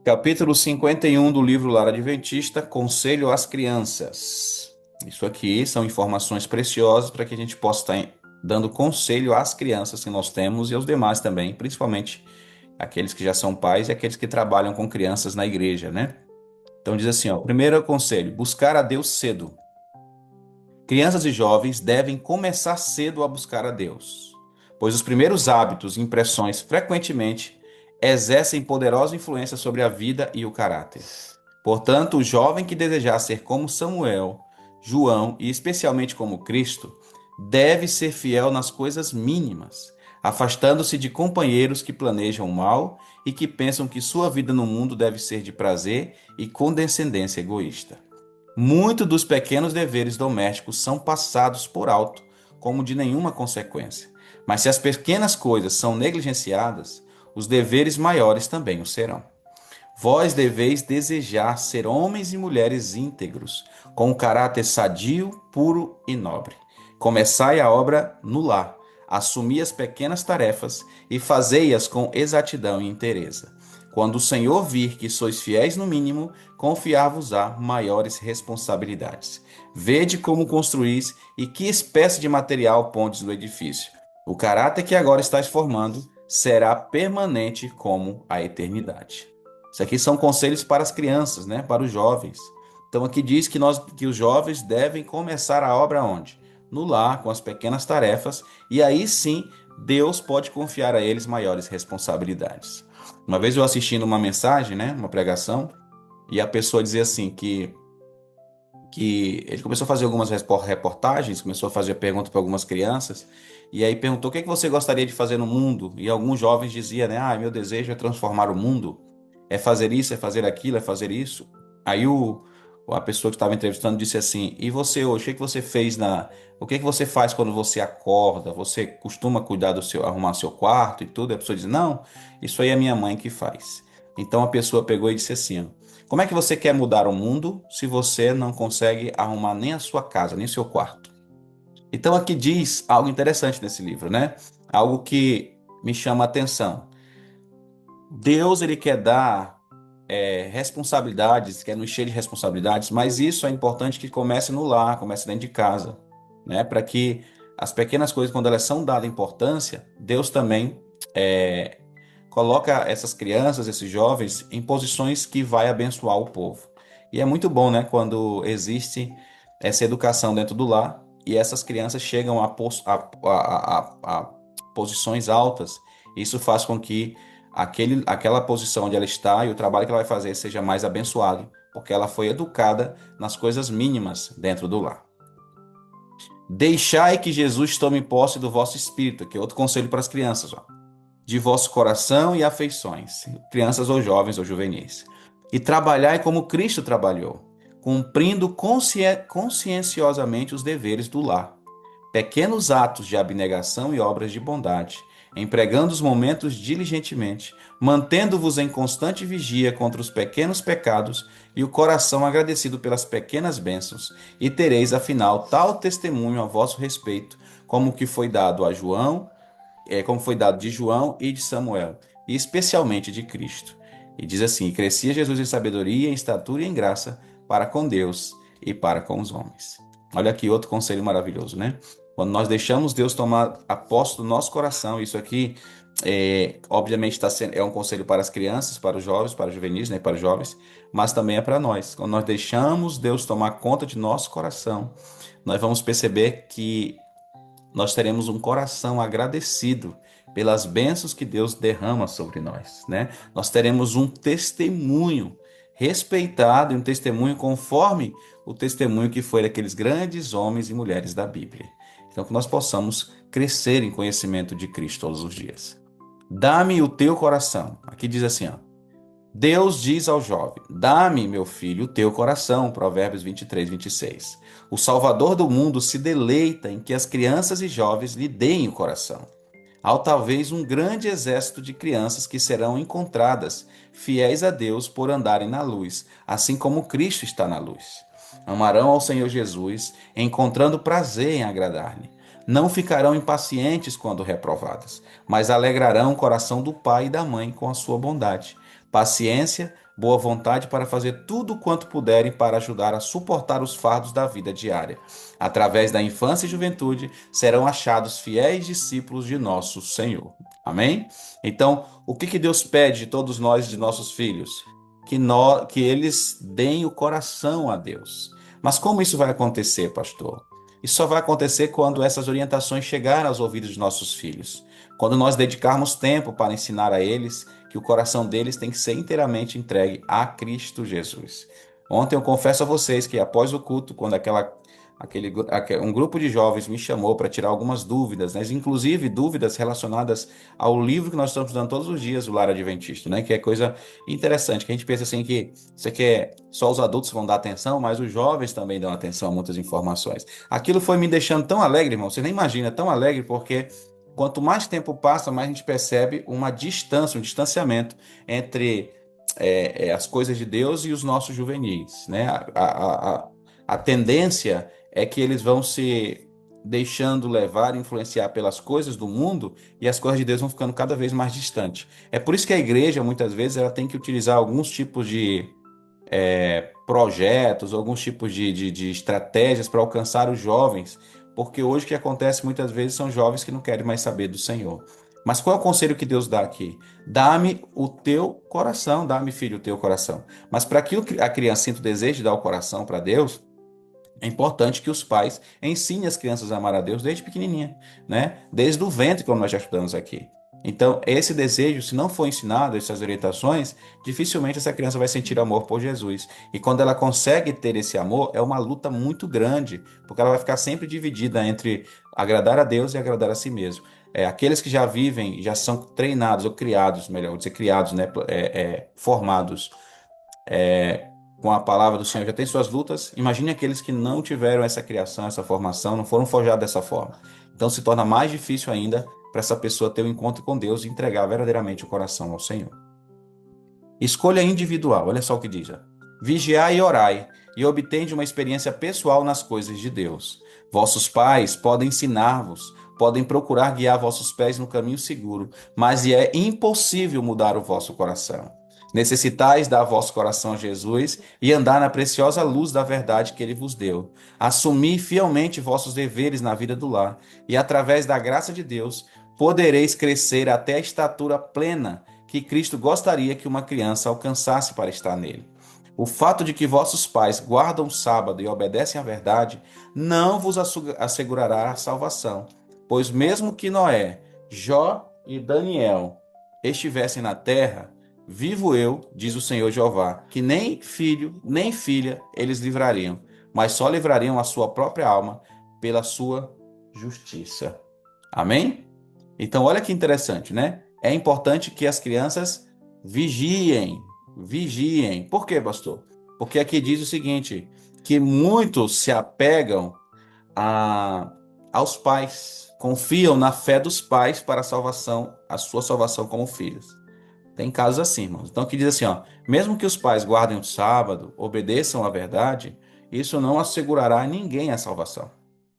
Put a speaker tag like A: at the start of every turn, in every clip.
A: Capítulo 51 do livro Lar Adventista, Conselho às Crianças. Isso aqui são informações preciosas para que a gente possa estar dando conselho às crianças que nós temos e aos demais também, principalmente aqueles que já são pais e aqueles que trabalham com crianças na igreja, né? Então diz assim, ó, primeiro conselho, buscar a Deus cedo. Crianças e jovens devem começar cedo a buscar a Deus, pois os primeiros hábitos e impressões frequentemente exercem poderosa influência sobre a vida e o caráter. Portanto, o jovem que desejar ser como Samuel, João e especialmente como Cristo, deve ser fiel nas coisas mínimas, afastando-se de companheiros que planejam o mal e que pensam que sua vida no mundo deve ser de prazer e condescendência egoísta. Muitos dos pequenos deveres domésticos são passados por alto, como de nenhuma consequência. Mas se as pequenas coisas são negligenciadas, os deveres maiores também o serão. Vós deveis desejar ser homens e mulheres íntegros, com um caráter sadio, puro e nobre. Começai a obra no lar, assumi as pequenas tarefas e fazei-as com exatidão e inteireza. Quando o Senhor vir que sois fiéis no mínimo, confiar-vos-á maiores responsabilidades. Vede como construís e que espécie de material pondes no edifício. O caráter que agora estáis formando será permanente como a eternidade. Isso aqui são conselhos para as crianças, né? Para os jovens. Então aqui diz que os jovens devem começar a obra onde? No lar, com as pequenas tarefas, e aí sim Deus pode confiar a eles maiores responsabilidades. Uma vez eu assistindo uma mensagem, né, uma pregação, e a pessoa dizia assim que ele começou a fazer algumas reportagens, começou a fazer perguntas para algumas crianças, e aí perguntou o que é que você gostaria de fazer no mundo? E alguns jovens diziam, né, meu desejo é transformar o mundo, é fazer isso, é fazer aquilo, é fazer isso. Aí a pessoa que estava entrevistando disse assim, e você hoje, o que que você faz quando você acorda? Você costuma cuidar arrumar seu quarto e tudo? E a pessoa diz, não, isso aí é minha mãe que faz. Então a pessoa pegou e disse assim, ó, como é que você quer mudar o mundo se você não consegue arrumar nem a sua casa, nem o seu quarto? Então aqui diz algo interessante nesse livro, né? Algo que me chama a atenção. Deus, ele quer dar responsabilidades, quer nos encher de responsabilidades, mas isso é importante que comece no lar, comece dentro de casa, né? Para que as pequenas coisas, quando elas são dadas importância, Deus também é, coloca essas crianças, esses jovens, em posições que vai abençoar o povo. E é muito bom, né, quando existe essa educação dentro do lar e essas crianças chegam a posições altas. Isso faz com que aquela posição onde ela está e o trabalho que ela vai fazer seja mais abençoado, porque ela foi educada nas coisas mínimas dentro do lar. Deixai que Jesus tome posse do vosso espírito, que é outro conselho para as crianças, ó, de vosso coração e afeições, crianças ou jovens ou juvenis, e trabalhai como Cristo trabalhou, cumprindo conscienciosamente os deveres do lar, pequenos atos de abnegação e obras de bondade, empregando os momentos diligentemente, mantendo-vos em constante vigia contra os pequenos pecados e o coração agradecido pelas pequenas bênçãos, e tereis afinal tal testemunho a vosso respeito, como que foi dado a João, como foi dado de João e de Samuel, e especialmente de Cristo. E diz assim: crescia Jesus em sabedoria, em estatura e em graça para com Deus e para com os homens. Olha aqui outro conselho maravilhoso, né? Quando nós deixamos Deus tomar a posse do nosso coração, isso aqui obviamente é um conselho para as crianças, para os jovens, para os juvenis, né, para os jovens, mas também é para nós. Quando nós deixamos Deus tomar conta de nosso coração, nós vamos perceber que nós teremos um coração agradecido pelas bênçãos que Deus derrama sobre nós, né? Nós teremos um testemunho respeitado e um testemunho conforme o testemunho que foi daqueles grandes homens e mulheres da Bíblia. Então, que nós possamos crescer em conhecimento de Cristo todos os dias. Dá-me o teu coração. Aqui diz assim, ó. Deus diz ao jovem: dá-me, meu filho, o teu coração. Provérbios 23, 26. O Salvador do mundo se deleita em que as crianças e jovens lhe deem o coração. Há talvez um grande exército de crianças que serão encontradas fiéis a Deus por andarem na luz, assim como Cristo está na luz. Amarão ao Senhor Jesus, encontrando prazer em agradar-lhe. Não ficarão impacientes quando reprovadas, mas alegrarão o coração do pai e da mãe com a sua bondade, paciência, boa vontade para fazer tudo quanto puderem para ajudar a suportar os fardos da vida diária. Através da infância e juventude, serão achados fiéis discípulos de nosso Senhor. Amém? Então, o que Deus pede de todos nós, de nossos filhos? Que eles deem o coração a Deus. Mas como isso vai acontecer, pastor? Isso só vai acontecer quando essas orientações chegarem aos ouvidos de nossos filhos. Quando nós dedicarmos tempo para ensinar a eles que o coração deles tem que ser inteiramente entregue a Cristo Jesus. Ontem eu confesso a vocês que após o culto, quando um grupo de jovens me chamou para tirar algumas dúvidas, né, inclusive dúvidas relacionadas ao livro que nós estamos dando todos os dias, o Lar Adventista, né, que é coisa interessante, que a gente pensa assim que isso aqui só os adultos vão dar atenção, mas os jovens também dão atenção a muitas informações. Aquilo foi me deixando tão alegre, irmão, você nem imagina, tão alegre, porque quanto mais tempo passa, mais a gente percebe uma distância, um distanciamento entre as coisas de Deus e os nossos juvenis, né? A tendência é que eles vão se deixando levar, influenciar pelas coisas do mundo e as coisas de Deus vão ficando cada vez mais distantes. É por isso que a igreja, muitas vezes, ela tem que utilizar alguns tipos de projetos, alguns tipos de estratégias para alcançar os jovens, porque hoje o que acontece muitas vezes são jovens que não querem mais saber do Senhor. Mas qual é o conselho que Deus dá aqui? Dá-me o teu coração, dá-me, filho, o teu coração. Mas para que a criança sinta o desejo de dar o coração para Deus, é importante que os pais ensinem as crianças a amar a Deus desde pequenininha, né? Desde o ventre, como nós já estudamos aqui. Então, esse desejo, se não for ensinado, essas orientações, dificilmente essa criança vai sentir amor por Jesus. E quando ela consegue ter esse amor, é uma luta muito grande, porque ela vai ficar sempre dividida entre agradar a Deus e agradar a si mesmo. Aqueles que já vivem, já são treinados ou criados, melhor vou dizer, criados, né? Formados com a palavra do Senhor, já tem suas lutas. Imagine aqueles que não tiveram essa criação, essa formação, não foram forjados dessa forma. Então se torna mais difícil ainda para essa pessoa ter um encontro com Deus e entregar verdadeiramente o coração ao Senhor. Escolha individual, olha só o que diz. Ó. Vigiai e orai, e obtende uma experiência pessoal nas coisas de Deus. Vossos pais podem ensinar-vos, podem procurar guiar vossos pés no caminho seguro, mas é impossível mudar o vosso coração. Necessitais dar vosso coração a Jesus e andar na preciosa luz da verdade que ele vos deu. Assumi fielmente vossos deveres na vida do lar, e através da graça de Deus podereis crescer até a estatura plena que Cristo gostaria que uma criança alcançasse para estar nele. O fato de que vossos pais guardam o sábado e obedecem à verdade não vos assegurará a salvação, pois mesmo que Noé, Jó e Daniel estivessem na terra, vivo eu, diz o Senhor Jeová, que nem filho, nem filha eles livrariam, mas só livrariam a sua própria alma pela sua justiça. Amém? Então, olha que interessante, né? É importante que as crianças vigiem, vigiem. Por quê, pastor? Porque aqui diz o seguinte, que muitos se apegam aos pais, confiam na fé dos pais para a salvação, a sua salvação como filhos. Tem casos assim, irmãos. Então aqui diz assim, ó, mesmo que os pais guardem o sábado, obedeçam à verdade, isso não assegurará a ninguém a salvação,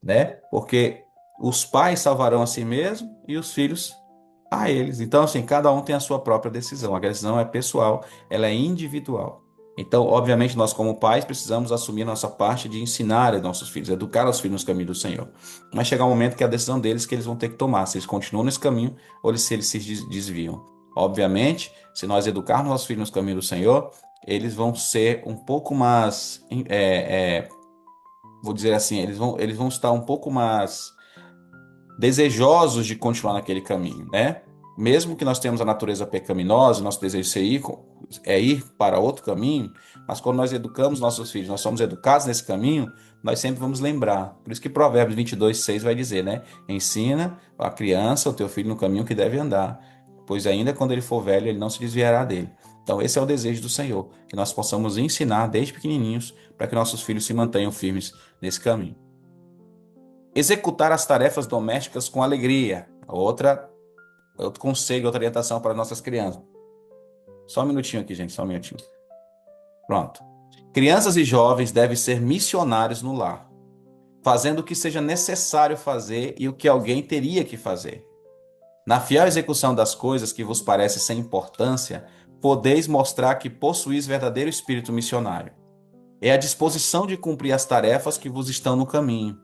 A: né? Porque os pais salvarão a si mesmos e os filhos a eles. Então, assim, cada um tem a sua própria decisão. A decisão é pessoal, ela é individual. Então, obviamente, nós como pais precisamos assumir a nossa parte de ensinar aos nossos filhos, educar os filhos nos caminhos do Senhor. Mas chegar um momento que é a decisão deles que eles vão ter que tomar, se eles continuam nesse caminho ou se eles se desviam. Obviamente, se nós educarmos nossos filhos nos caminhos do Senhor, eles vão ser um pouco mais, vou dizer assim, eles vão estar um pouco mais desejosos de continuar naquele caminho, né? Mesmo que nós tenhamos a natureza pecaminosa, nosso desejo é ir para outro caminho, mas quando nós educamos nossos filhos, nós somos educados nesse caminho, nós sempre vamos lembrar. Por isso que Provérbios 22:6 vai dizer, né? Ensina a criança, o teu filho, no caminho que deve andar, pois ainda quando ele for velho, ele não se desviará dele. Então, esse é o desejo do Senhor, que nós possamos ensinar desde pequenininhos para que nossos filhos se mantenham firmes nesse caminho. Executar as tarefas domésticas com alegria. Outro conselho, outra orientação para nossas crianças. Só um minutinho aqui, gente, só um minutinho. Pronto. Crianças e jovens devem ser missionários no lar, fazendo o que seja necessário fazer e o que alguém teria que fazer. Na fiel execução das coisas que vos parecem sem importância, podeis mostrar que possuís verdadeiro espírito missionário. É a disposição de cumprir as tarefas que vos estão no caminho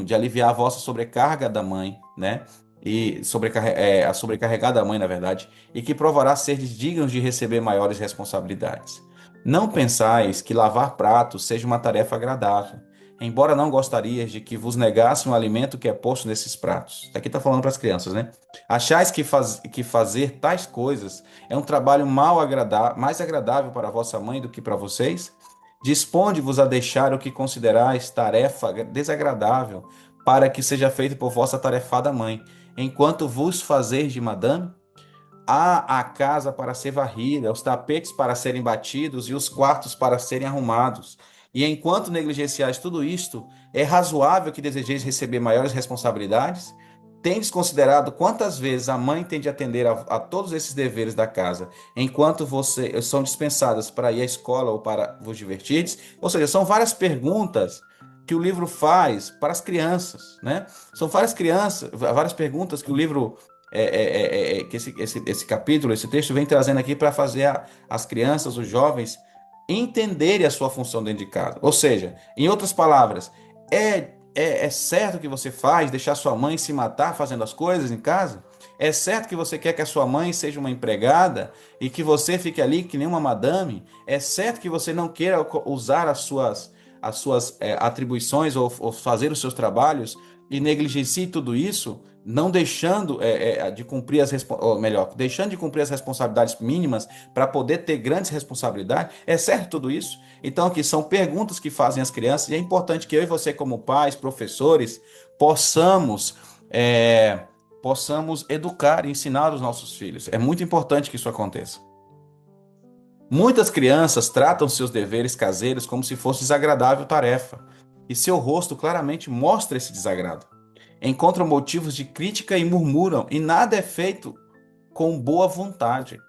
A: de aliviar a vossa sobrecarga da mãe, né? E a sobrecarregar da mãe, na verdade, e que provará seres dignos de receber maiores responsabilidades. Não pensais que lavar pratos seja uma tarefa agradável, embora não gostarias de que vos negasse um alimento que é posto nesses pratos. Aqui está falando para as crianças, né? Achais que fazer tais coisas é um trabalho mais agradável para vossa mãe do que para vocês? Disponde-vos a deixar o que considerais tarefa desagradável, para que seja feito por vossa tarefada mãe, enquanto vos fazeis de madame? Há a casa para ser varrida, os tapetes para serem batidos e os quartos para serem arrumados. E enquanto negligenciais tudo isto, é razoável que desejeis receber maiores responsabilidades? Tendes considerado quantas vezes a mãe tem de atender a todos esses deveres da casa, enquanto você são dispensadas para ir à escola ou para vos divertirdes? Ou seja, são várias perguntas que o livro faz para as crianças, né? São várias perguntas que o livro que esse capítulo, esse texto vem trazendo aqui para fazer as crianças, os jovens, entenderem a sua função dentro de casa. Ou seja, em outras palavras, é certo que você faz deixar sua mãe se matar fazendo as coisas em casa? É certo que você quer que a sua mãe seja uma empregada e que você fique ali que nem uma madame? É certo que você não queira usar as suas atribuições ou fazer os seus trabalhos e negligencie tudo isso, não deixando de cumprir ou melhor, deixando de cumprir as responsabilidades mínimas para poder ter grandes responsabilidades? É certo tudo isso? Então, aqui são perguntas que fazem as crianças, e é importante que eu e você, como pais, professores, possamos, é, possamos educar e ensinar os nossos filhos. É muito importante que isso aconteça. Muitas crianças tratam seus deveres caseiros como se fosse desagradável tarefa, e seu rosto claramente mostra esse desagrado. Encontram motivos de crítica e murmuram, e nada é feito com boa vontade.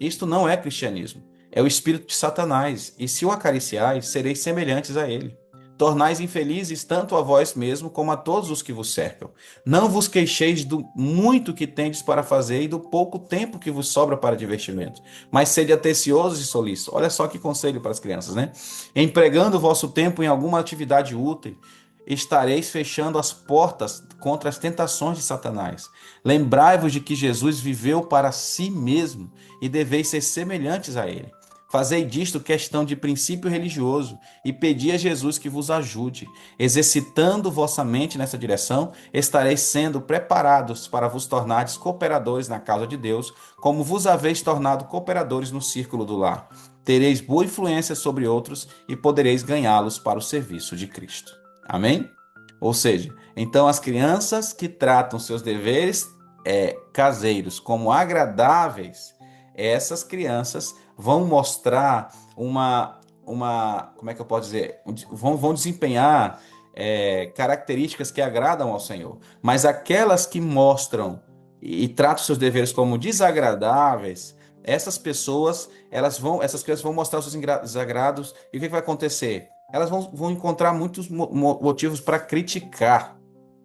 A: Isto não é cristianismo. É o espírito de Satanás, e se o acariciais, sereis semelhantes a ele. Tornais infelizes tanto a vós mesmo como a todos os que vos cercam. Não vos queixeis do muito que tendes para fazer e do pouco tempo que vos sobra para divertimento, mas sede atenciosos e solícitos. Olha só que conselho para as crianças, né? Empregando o vosso tempo em alguma atividade útil, estareis fechando as portas contra as tentações de Satanás. Lembrai-vos de que Jesus viveu para si mesmo e deveis ser semelhantes a ele. Fazei disto questão de princípio religioso e pedi a Jesus que vos ajude. Exercitando vossa mente nessa direção, estareis sendo preparados para vos tornardes cooperadores na causa de Deus, como vos haveis tornado cooperadores no círculo do lar. Tereis boa influência sobre outros e podereis ganhá-los para o serviço de Cristo. Amém? Ou seja, então as crianças que tratam seus deveres caseiros como agradáveis, essas crianças vão mostrar como é que eu posso dizer, vão desempenhar características que agradam ao Senhor. Mas aquelas que mostram e tratam seus deveres como desagradáveis, essas crianças vão mostrar os seus desagrados, e o que vai acontecer? Elas vão encontrar muitos motivos para criticar,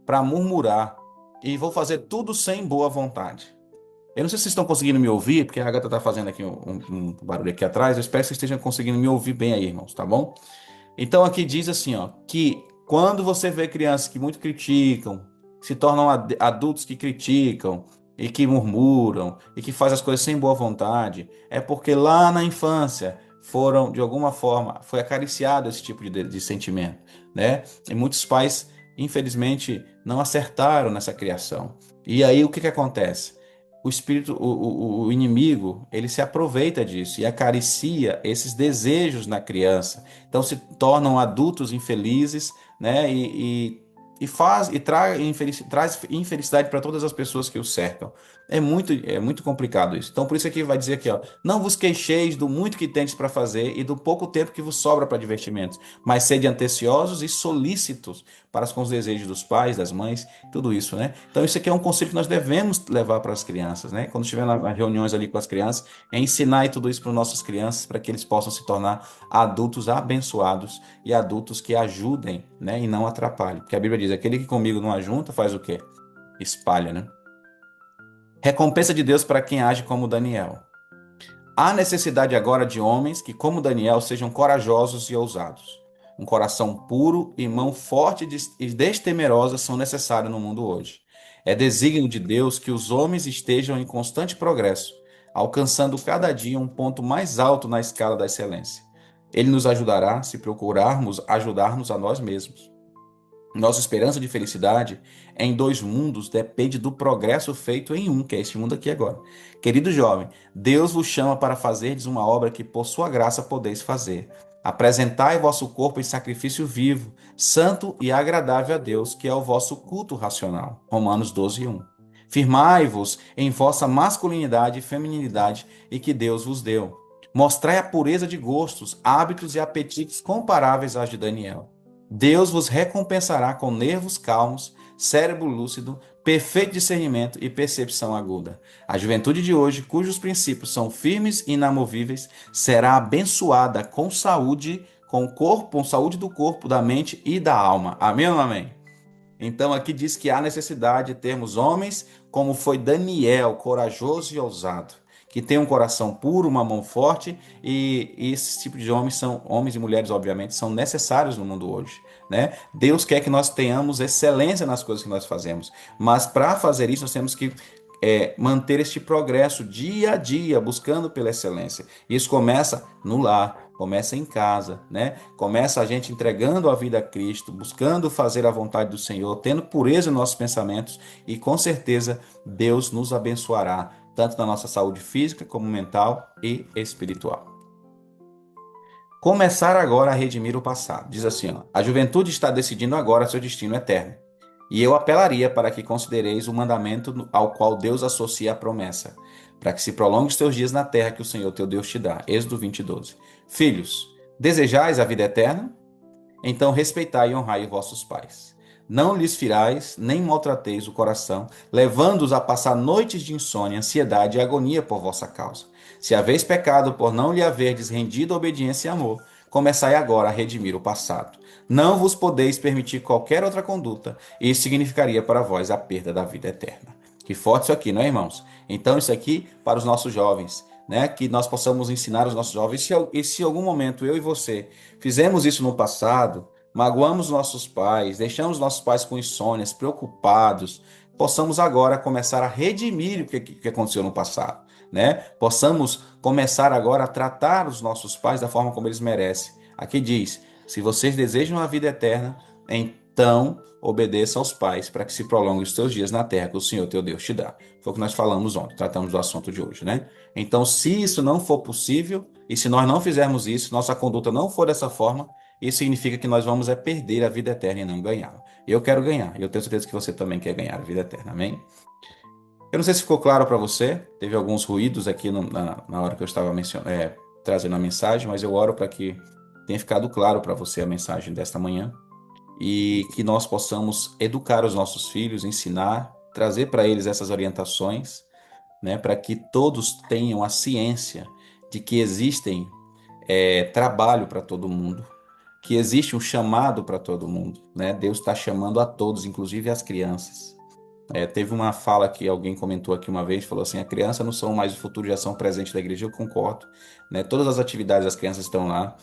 A: para murmurar, e vão fazer tudo sem boa vontade. Eu não sei se vocês estão conseguindo me ouvir, porque a Agatha está fazendo aqui um barulho aqui atrás. Eu espero que vocês estejam conseguindo me ouvir bem aí, irmãos, tá bom? Então aqui diz assim, ó, que quando você vê crianças que muito criticam, se tornam adultos que criticam e que murmuram e que fazem as coisas sem boa vontade, é porque lá na infância foram, de alguma forma, foi acariciado esse tipo de sentimento, né? E muitos pais, infelizmente, não acertaram nessa criação. E aí o que que acontece? O espírito, o inimigo, ele se aproveita disso e acaricia esses desejos na criança. Então se tornam adultos infelizes, né? Traz infelicidade para todas as pessoas que o cercam. É muito complicado isso. Então por isso aqui vai dizer aqui, ó, não vos queixeis do muito que tendes para fazer e do pouco tempo que vos sobra para divertimentos, mas sede atenciosos e solícitos para com os desejos dos pais, das mães, tudo isso, né? Então isso aqui é um conselho que nós devemos levar para as crianças, né? Quando estiver nas reuniões ali com as crianças, é ensinar tudo isso para as nossas crianças, para que eles possam se tornar adultos abençoados e adultos que ajudem, né? E não atrapalhem. Porque a Bíblia diz, aquele que comigo não ajunta faz o quê? Espalha, né? Recompensa de Deus para quem age como Daniel. Há necessidade agora de homens que, como Daniel, sejam corajosos e ousados. Um coração puro e mão forte e destemerosa são necessários no mundo hoje. É desígnio de Deus que os homens estejam em constante progresso, alcançando cada dia um ponto mais alto na escala da excelência. Ele nos ajudará se procurarmos ajudar-nos a nós mesmos. Nossa esperança de felicidade em dois mundos depende do progresso feito em um, que é este mundo aqui agora. Querido jovem, Deus vos chama para fazerdes uma obra que por sua graça podeis fazer. Apresentai vosso corpo em sacrifício vivo, santo e agradável a Deus, que é o vosso culto racional. Romanos 12:1. Firmai-vos em vossa masculinidade e feminilidade e que Deus vos deu. Mostrai a pureza de gostos, hábitos e apetites comparáveis aos de Daniel. Deus vos recompensará com nervos calmos, cérebro lúcido, perfeito discernimento e percepção aguda. A juventude de hoje, cujos princípios são firmes e inamovíveis, será abençoada com saúde do corpo, da mente e da alma. Amém ou não amém? Então aqui diz que há necessidade de termos homens como foi Daniel, corajoso e ousado, que tem um coração puro, uma mão forte, e esse tipo de homens são homens e mulheres, obviamente, são necessários no mundo hoje, né? Deus quer que nós tenhamos excelência nas coisas que nós fazemos, mas para fazer isso nós temos que manter este progresso dia a dia, buscando pela excelência. Isso começa no lar, começa em casa, né? Começa a gente entregando a vida a Cristo, buscando fazer a vontade do Senhor, tendo pureza em nossos pensamentos e com certeza Deus nos abençoará, tanto na nossa saúde física como mental e espiritual. Começar agora a redimir o passado. Diz assim, ó, a juventude está decidindo agora seu destino eterno. E eu apelaria para que considereis o mandamento ao qual Deus associa a promessa, para que se prolongue os teus dias na terra que o Senhor teu Deus te dá. Êxodo 20:12. Filhos, desejais a vida eterna? Então respeitai e honrai vossos pais. Não lhes firais, nem maltrateis o coração, levando-os a passar noites de insônia, ansiedade e agonia por vossa causa. Se haveis pecado por não lhe haverdes rendido obediência e amor, começai agora a redimir o passado. Não vos podeis permitir qualquer outra conduta, e isso significaria para vós a perda da vida eterna. Que forte isso aqui, não é, irmãos? Então, isso aqui para os nossos jovens, né? Que nós possamos ensinar os nossos jovens. E se em algum momento eu e você fizemos isso no passado, magoamos nossos pais, deixamos nossos pais com insônias, preocupados, possamos agora começar a redimir o que aconteceu no passado, né? Possamos começar agora a tratar os nossos pais da forma como eles merecem. Aqui diz: se vocês desejam a vida eterna, então obedeça aos pais para que se prolongue os teus dias na terra que o Senhor teu Deus te dá. Foi o que nós falamos ontem, tratamos do assunto de hoje, né? Então, se isso não for possível, e se nós não fizermos isso, nossa conduta não for dessa forma, isso significa que nós vamos perder a vida eterna e não ganhá-la. Eu quero ganhar, e eu tenho certeza que você também quer ganhar a vida eterna, amém? Eu não sei se ficou claro para você, teve alguns ruídos aqui na hora que eu estava trazendo a mensagem, mas eu oro para que tenha ficado claro para você a mensagem desta manhã e que nós possamos educar os nossos filhos, ensinar, trazer para eles essas orientações, né, para que todos tenham a ciência de que existem trabalho para todo mundo, que existe um chamado para todo mundo, né? Deus está chamando a todos, inclusive as crianças. Teve uma fala que alguém comentou aqui uma vez, falou assim: a criança não são mais o futuro, já são presente da igreja. Eu concordo, né? Todas as atividades das crianças estão lá,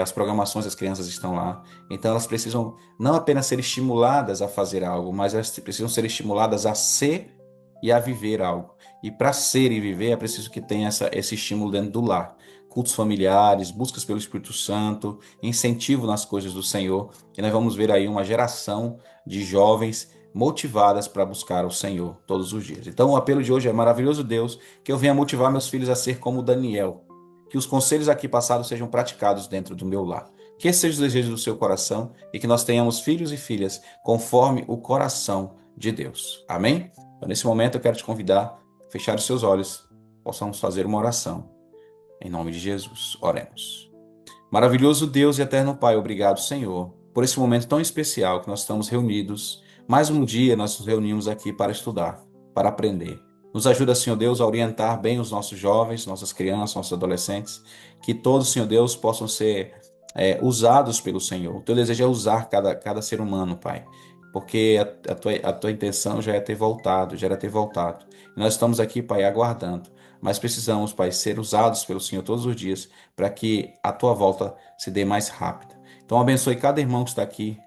A: as programações das crianças estão lá. Então elas precisam não apenas ser estimuladas a fazer algo, mas elas precisam ser estimuladas a ser e a viver algo. E para ser e viver é preciso que tenha esse estímulo dentro do lar. Cultos familiares, buscas pelo Espírito Santo, incentivo nas coisas do Senhor. E nós vamos ver aí uma geração de jovens motivadas para buscar o Senhor todos os dias. Então, o apelo de hoje é: maravilhoso Deus, que eu venha motivar meus filhos a ser como Daniel, que os conselhos aqui passados sejam praticados dentro do meu lar. Que esse seja o desejo do seu coração e que nós tenhamos filhos e filhas conforme o coração de Deus. Amém? Então, nesse momento, eu quero te convidar a fechar os seus olhos, possamos fazer uma oração. Em nome de Jesus, oremos. Maravilhoso Deus e eterno Pai, obrigado, Senhor, por esse momento tão especial que nós estamos reunidos. Mais um dia nós nos reunimos aqui para estudar, para aprender. Nos ajuda, Senhor Deus, a orientar bem os nossos jovens, nossas crianças, nossos adolescentes, que todos, Senhor Deus, possam ser usados pelo Senhor. O teu desejo é usar cada ser humano, Pai. porque a tua intenção já é ter voltado, já era ter voltado. E nós estamos aqui, Pai, aguardando. Mas precisamos, Pai, ser usados pelo Senhor todos os dias para que a tua volta se dê mais rápida. Então, abençoe cada irmão que está aqui,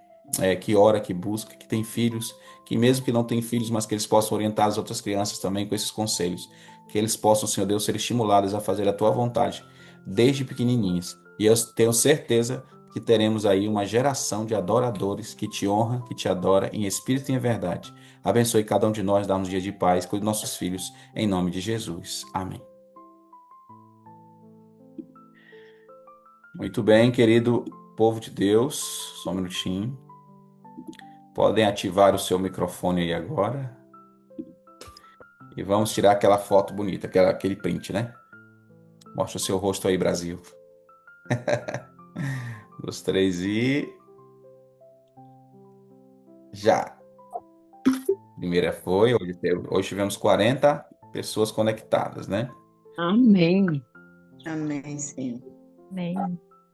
A: que ora, que busca, que tem filhos, que mesmo que não tenham filhos, mas que eles possam orientar as outras crianças também com esses conselhos. Que eles possam, Senhor Deus, ser estimulados a fazer a tua vontade desde pequenininhos. E eu tenho certeza que teremos aí uma geração de adoradores que te honra, que te adora em espírito e em verdade. Abençoe cada um de nós, dá-nos dia de paz, cuide dos nossos filhos, em nome de Jesus. Amém. Muito bem, querido povo de Deus, só um minutinho. Podem ativar o seu microfone aí agora. E vamos tirar aquela foto bonita, aquele print, né? Mostra o seu rosto aí, Brasil. Dos três e. Já. Primeira foi, hoje tivemos 40 pessoas conectadas, né?
B: Amém.
C: Amém, Senhor.
B: Amém.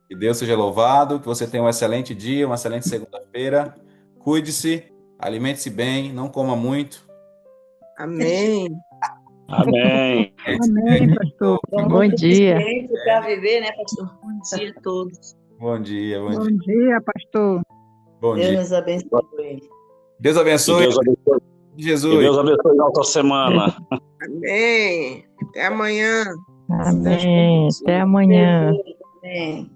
A: Que Deus seja louvado, que você tenha um excelente dia, uma excelente segunda-feira. Cuide-se, alimente-se bem, não coma muito.
C: Amém.
D: Amém.
B: Amém, pastor.
C: Bom
B: Bom dia.
C: para viver, né, pastor?
E: Bom dia a todos.
A: Bom dia, bom
B: Bom
A: dia.
B: dia, pastor.
A: Bom
C: Deus
A: dia.
C: nos abençoe.
A: Deus
D: Que
A: abençoe,
D: Deus abençoe, que
A: Jesus.
D: Deus abençoe nossa semana.
C: Amém. Até amanhã.
B: Amém. Até amanhã.
C: Amém.